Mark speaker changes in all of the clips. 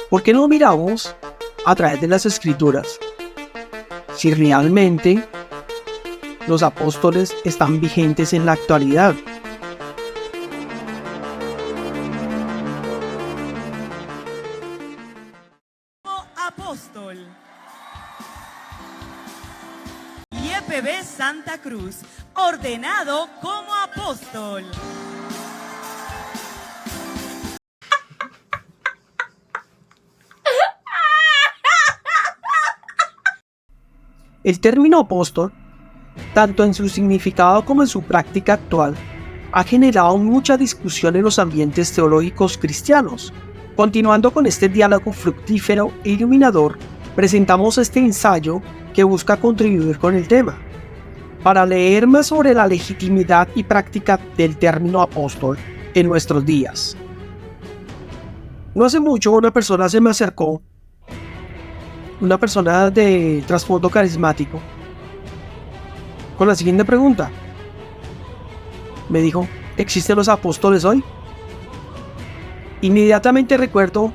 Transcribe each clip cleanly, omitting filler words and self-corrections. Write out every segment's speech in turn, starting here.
Speaker 1: ¿Por qué no miramos a través de las Escrituras si realmente los apóstoles están vigentes en la actualidad?
Speaker 2: Apóstol. YPB Santa Cruz, ordenado como apóstol.
Speaker 1: El término apóstol, tanto en su significado como en su práctica actual, ha generado mucha discusión en los ambientes teológicos cristianos. Continuando con este diálogo fructífero e iluminador, presentamos este ensayo que busca contribuir con el tema. Para leer más sobre la legitimidad y práctica del término apóstol en nuestros días. No hace mucho una persona se me acercó, una persona de trasfondo carismático, con la siguiente pregunta. Me dijo, ¿existen los apóstoles hoy? Inmediatamente recuerdo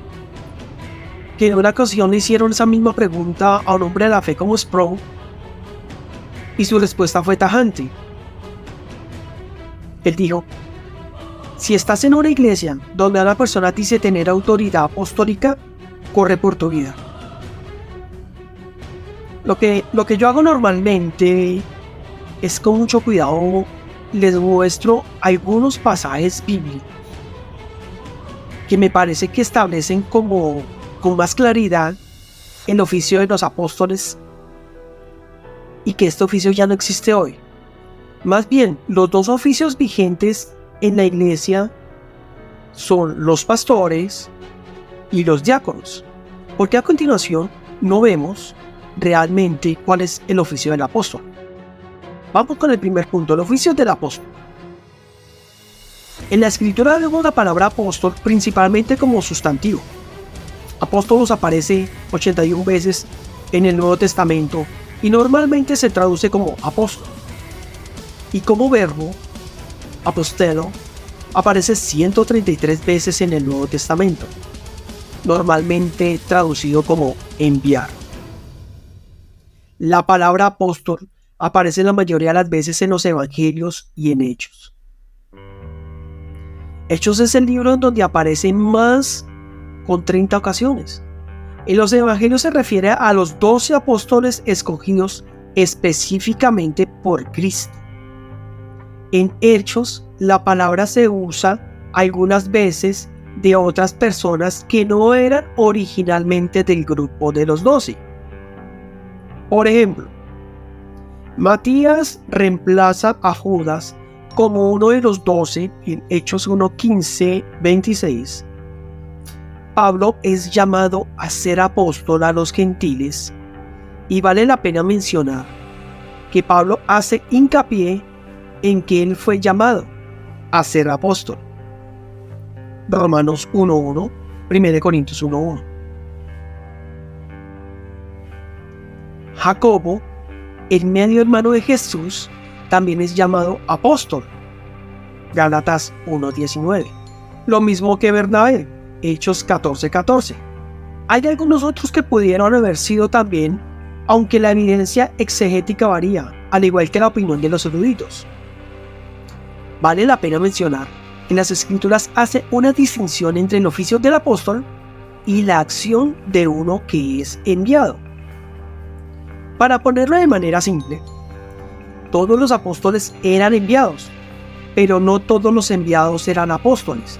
Speaker 1: que en una ocasión le hicieron esa misma pregunta a un hombre de la fe como Sproul, y su respuesta fue tajante. Él dijo, si estás en una iglesia donde una persona dice tener autoridad apostólica, corre por tu vida. Lo que yo hago normalmente es con mucho cuidado les muestro algunos pasajes bíblicos que me parece que establecen con más claridad el oficio de los apóstoles y que este oficio ya no existe hoy. Más bien, los dos oficios vigentes en la iglesia son los pastores y los diáconos, porque a continuación no vemos realmente cuál es el oficio del apóstol. Vamos con el primer punto, el oficio del apóstol. En la escritura vemos la palabra apóstol principalmente como sustantivo. Apóstolos aparece 81 veces en el Nuevo Testamento y normalmente se traduce como apóstol. Y como verbo, apostelo, aparece 133 veces en el Nuevo Testamento, normalmente traducido como enviar. La palabra apóstol aparece la mayoría de las veces en los evangelios y en Hechos. Hechos es el libro en donde aparece más con 30 ocasiones. En los evangelios se refiere a los 12 apóstoles escogidos específicamente por Cristo. En Hechos, la palabra se usa algunas veces de otras personas que no eran originalmente del grupo de los 12. Por ejemplo, Matías reemplaza a Judas como uno de los 12 en Hechos 1, 15, 26. Pablo es llamado a ser apóstol a los gentiles y vale la pena mencionar que Pablo hace hincapié en que él fue llamado a ser apóstol. Romanos 1.1, 1 Corintios 1.1. Jacobo, el medio hermano de Jesús, también es llamado apóstol. Gálatas 1.19. Lo mismo que Bernabé, Hechos 14.14. Hay algunos otros que pudieron haber sido también, aunque la evidencia exegética varía, al igual que la opinión de los eruditos. Vale la pena mencionar que las Escrituras hace una distinción entre el oficio del apóstol y la acción de uno que es enviado. Para ponerlo de manera simple, todos los apóstoles eran enviados, pero no todos los enviados eran apóstoles.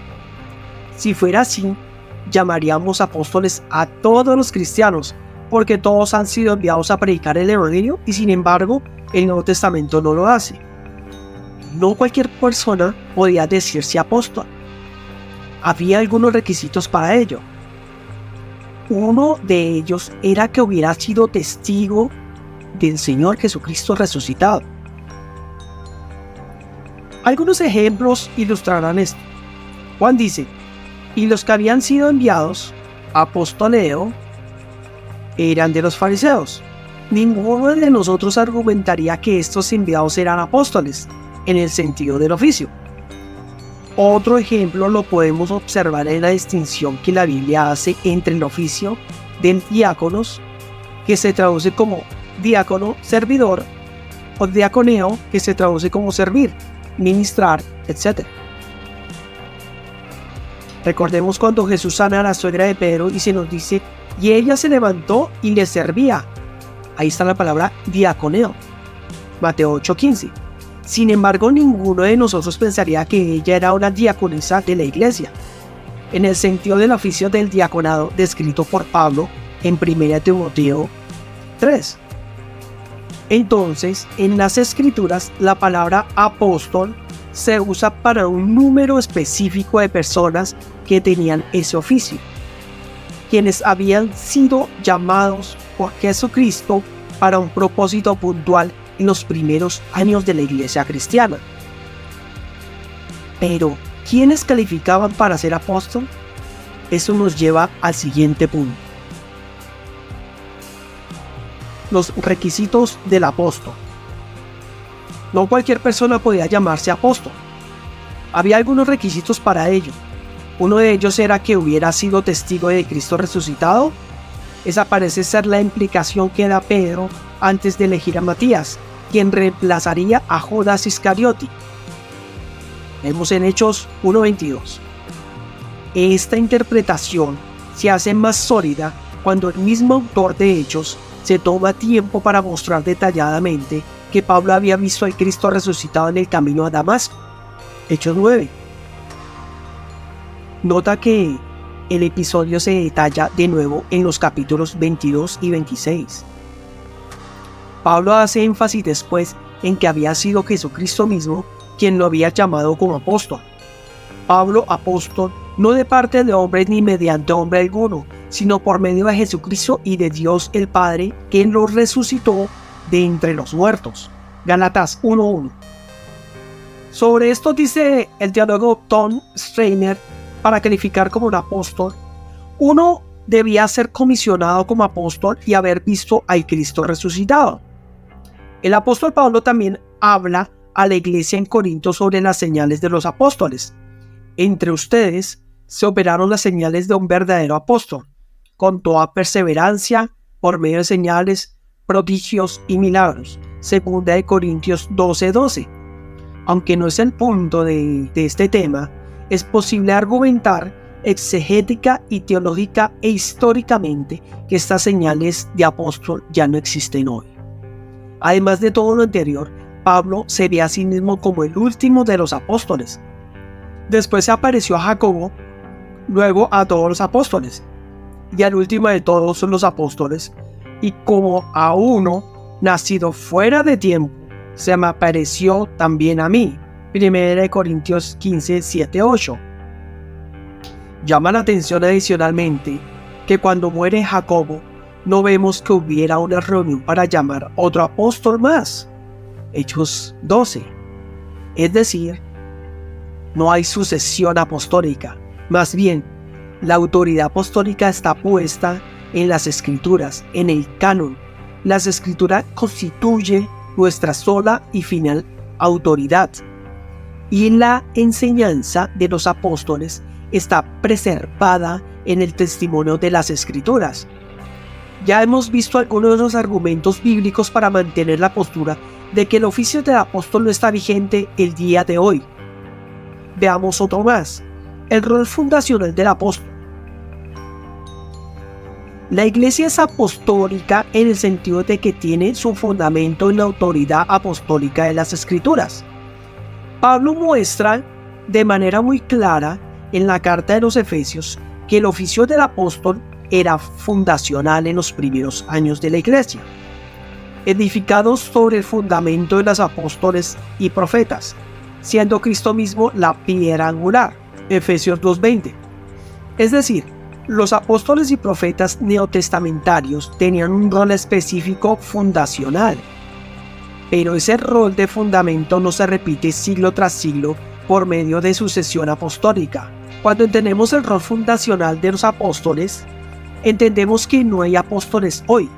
Speaker 1: Si fuera así, llamaríamos apóstoles a todos los cristianos, porque todos han sido enviados a predicar el evangelio y sin embargo el Nuevo Testamento no lo hace. No cualquier persona podía decirse apóstol. Había algunos requisitos para ello. Uno de ellos era que hubiera sido testigo del Señor Jesucristo resucitado. Algunos ejemplos ilustrarán esto. Juan dice, y los que habían sido enviados, apostoleo, eran de los fariseos. Ninguno de nosotros argumentaría que estos enviados eran apóstoles, en el sentido del oficio. Otro ejemplo lo podemos observar en la distinción que la Biblia hace entre el oficio del diáconos, que se traduce como diácono, servidor, o diaconeo, que se traduce como servir, ministrar, etc. Recordemos cuando Jesús sana a la suegra de Pedro y se nos dice, y ella se levantó y le servía. Ahí está la palabra diaconeo. Mateo 8:15. Sin embargo, ninguno de nosotros pensaría que ella era una diaconisa de la iglesia, en el sentido del oficio del diaconado descrito por Pablo en 1 Timoteo 3. Entonces, en las Escrituras, la palabra apóstol se usa para un número específico de personas que tenían ese oficio, quienes habían sido llamados por Jesucristo para un propósito puntual en los primeros años de la iglesia cristiana. Pero, ¿quiénes calificaban para ser apóstol? Eso nos lleva al siguiente punto. Los requisitos del apóstol. No cualquier persona podía llamarse apóstol. Había algunos requisitos para ello. Uno de ellos era que hubiera sido testigo de Cristo resucitado. Esa parece ser la implicación que da Pedro antes de elegir a Matías, quien reemplazaría a Judas Iscariote. Vemos en Hechos 1:22. Esta interpretación se hace más sólida cuando el mismo autor de Hechos se toma tiempo para mostrar detalladamente que Pablo había visto al Cristo resucitado en el camino a Damasco. Hechos 9. Nota que el episodio se detalla de nuevo en los capítulos 22 y 26. Pablo hace énfasis después en que había sido Jesucristo mismo quien lo había llamado como apóstol. Pablo, apóstol, no de parte de hombre ni mediante hombre alguno, sino por medio de Jesucristo y de Dios el Padre, quien lo resucitó de entre los muertos. Gálatas 1:1. Sobre esto dice el teólogo Tom Schreiner, para calificar como un apóstol, uno debía ser comisionado como apóstol y haber visto al Cristo resucitado. El apóstol Pablo también habla a la iglesia en Corinto sobre las señales de los apóstoles. Entre ustedes se operaron las señales de un verdadero apóstol, con toda perseverancia, por medio de señales, prodigios y milagros. 2 Corintios 12:12. Aunque no es el punto de este tema, es posible argumentar exegética y teológica e históricamente que estas señales de apóstol ya no existen hoy. Además de todo lo anterior, Pablo se ve a sí mismo como el último de los apóstoles. Después se apareció a Jacobo, luego a todos los apóstoles, y al último de todos los apóstoles, y como a uno nacido fuera de tiempo, se me apareció también a mí. 1 Corintios 15:7-8. Llama la atención adicionalmente que cuando muere Jacobo, no vemos que hubiera una reunión para llamar otro apóstol más. Hechos 12. Es decir, no hay sucesión apostólica. Más bien, la autoridad apostólica está puesta en las Escrituras, en el canon. Las Escrituras constituyen nuestra sola y final autoridad. Y la enseñanza de los apóstoles está preservada en el testimonio de las Escrituras. Ya hemos visto algunos de los argumentos bíblicos para mantener la postura de que el oficio del apóstol no está vigente el día de hoy. Veamos otro más: el rol fundacional del apóstol. La iglesia es apostólica en el sentido de que tiene su fundamento en la autoridad apostólica de las Escrituras. Pablo muestra de manera muy clara en la carta de los Efesios que el oficio del apóstol era fundacional en los primeros años de la iglesia, edificados sobre el fundamento de los apóstoles y profetas, siendo Cristo mismo la piedra angular. Efesios 2:20. Es decir, los apóstoles y profetas neotestamentarios tenían un rol específico fundacional, pero ese rol de fundamento no se repite siglo tras siglo por medio de sucesión apostólica. Cuando entendemos el rol fundacional de los apóstoles, entendemos que no hay apóstoles hoy.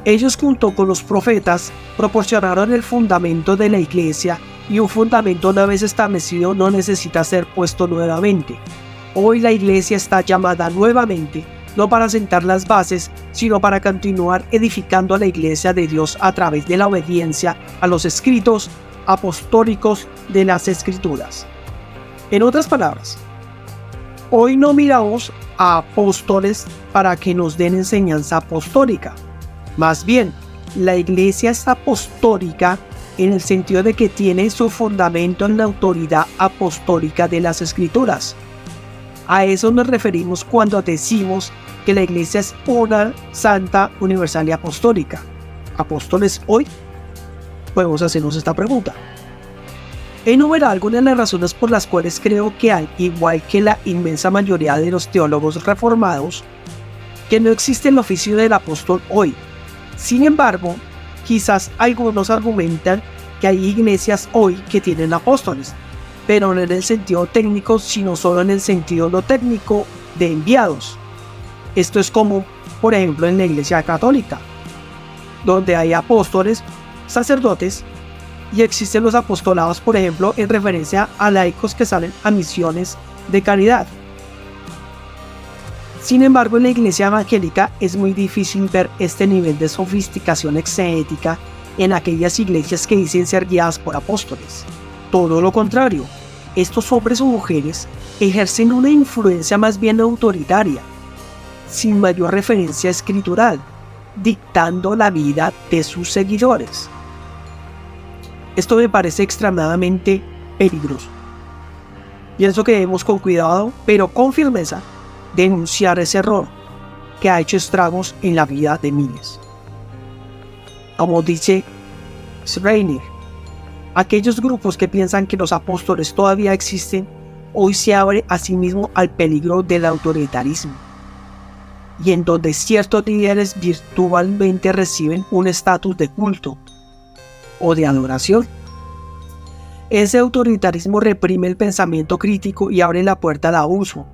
Speaker 1: Ellos, junto con los profetas, proporcionaron el fundamento de la iglesia y un fundamento una vez establecido no necesita ser puesto nuevamente. Hoy la iglesia está llamada nuevamente, no para sentar las bases, sino para continuar edificando a la iglesia de Dios a través de la obediencia a los escritos apostólicos de las Escrituras. En otras palabras, hoy no miramos a apóstoles para que nos den enseñanza apostólica. Más bien, la iglesia es apostólica en el sentido de que tiene su fundamento en la autoridad apostólica de las Escrituras. A eso nos referimos cuando decimos que la iglesia es una, santa, universal y apostólica. ¿Apóstoles hoy? Podemos hacernos esta pregunta. Enumerar algunas de las razones por las cuales creo que hay, igual que la inmensa mayoría de los teólogos reformados, que no existe el oficio del apóstol hoy. Sin embargo, quizás algunos argumentan que hay iglesias hoy que tienen apóstoles, pero no en el sentido técnico, sino solo en el sentido no técnico de enviados. Esto es como, por ejemplo, en la iglesia católica, donde hay apóstoles, sacerdotes, y existen los apostolados, por ejemplo, en referencia a laicos que salen a misiones de caridad. Sin embargo, en la iglesia evangélica es muy difícil ver este nivel de sofisticación exegética en aquellas iglesias que dicen ser guiadas por apóstoles. Todo lo contrario, estos hombres o mujeres ejercen una influencia más bien autoritaria, sin mayor referencia escritural, dictando la vida de sus seguidores. Esto me parece extremadamente peligroso. Pienso que debemos con cuidado, pero con firmeza, denunciar ese error que ha hecho estragos en la vida de miles. Como dice Schreiner, aquellos grupos que piensan que los apóstoles todavía existen, hoy se abre a sí mismo al peligro del autoritarismo, y en donde ciertos líderes virtualmente reciben un estatus de culto o de adoración. Ese autoritarismo reprime el pensamiento crítico y abre la puerta al abuso.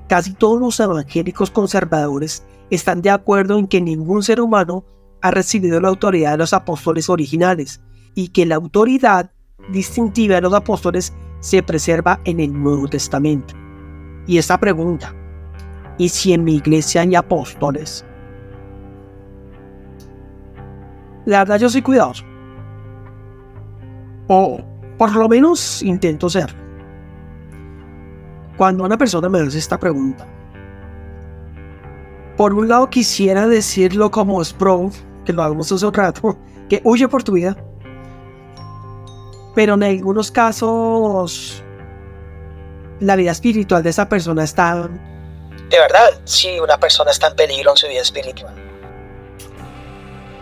Speaker 1: Casi todos los evangélicos conservadores están de acuerdo en que ningún ser humano ha recibido la autoridad de los apóstoles originales y que la autoridad distintiva de los apóstoles se preserva en el Nuevo Testamento. Y esta pregunta, ¿y si en mi iglesia hay apóstoles? La verdad, yo soy cuidadoso. O por lo menos intento ser. Cuando una persona me hace esta pregunta, por un lado quisiera decirlo como Sproul, que lo hagamos hace un rato, que huye por tu vida. Pero en algunos casos, la vida espiritual de esa persona está... De verdad, sí, una persona está en peligro en su vida espiritual.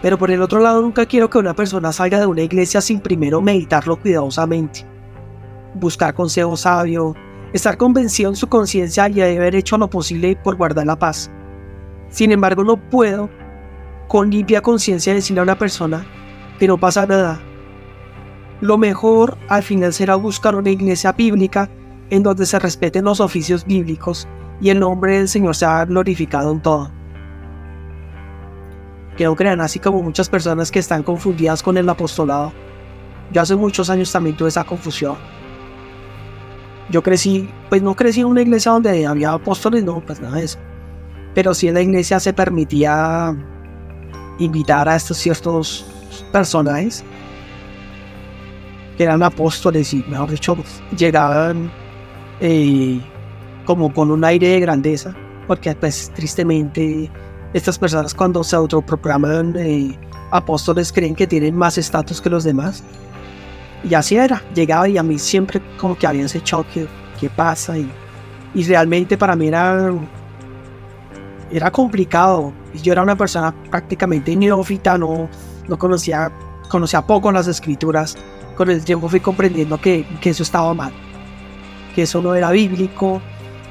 Speaker 1: Pero por el otro lado, nunca quiero que una persona salga de una iglesia sin primero meditarlo cuidadosamente, buscar consejo sabio, estar convencido en su conciencia y haber hecho lo posible por guardar la paz. Sin embargo, no puedo con limpia conciencia decirle a una persona que no pasa nada. Lo mejor al final será buscar una iglesia bíblica en donde se respeten los oficios bíblicos y el nombre del Señor sea glorificado en todo. Que no crean así como muchas personas que están confundidas con el apostolado. Yo hace muchos años también tuve esa confusión. Yo crecí, pues no crecí en una iglesia donde había apóstoles, no, pues nada de eso. Pero sí en la iglesia se permitía invitar a estos ciertos personajes que eran apóstoles y, mejor dicho, llegaban como con un aire de grandeza, porque pues tristemente estas personas cuando se autoproclaman apóstoles creen que tienen más estatus que los demás. Y así era, llegaba y a mí siempre como que había ese choque, ¿qué pasa? Y realmente para mí era complicado. Yo era una persona prácticamente neófita, no conocía poco las escrituras. Con el tiempo fui comprendiendo que eso estaba mal, que eso no era bíblico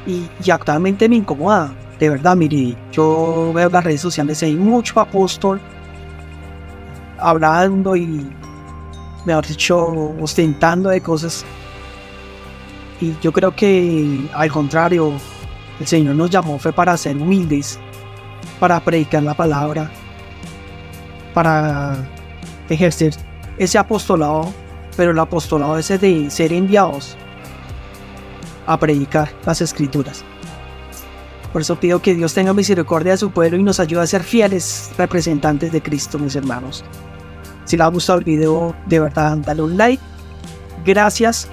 Speaker 1: y actualmente me incomoda. De verdad, mire, yo veo las redes sociales y hay mucho apóstol hablando y, mejor dicho, ostentando de cosas. Y yo creo que, al contrario, el Señor nos llamó fue para ser humildes, para predicar la palabra, para ejercer ese apostolado pero el apostolado es de ser enviados a predicar las escrituras. Por eso pido que Dios tenga misericordia de su pueblo y nos ayude a ser fieles representantes de Cristo, mis hermanos. Si les ha gustado el video, de verdad, dale un like. Gracias.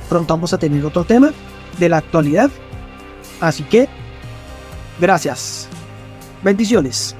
Speaker 1: Pronto vamos a tener otro tema de la actualidad. Así que, gracias. Bendiciones.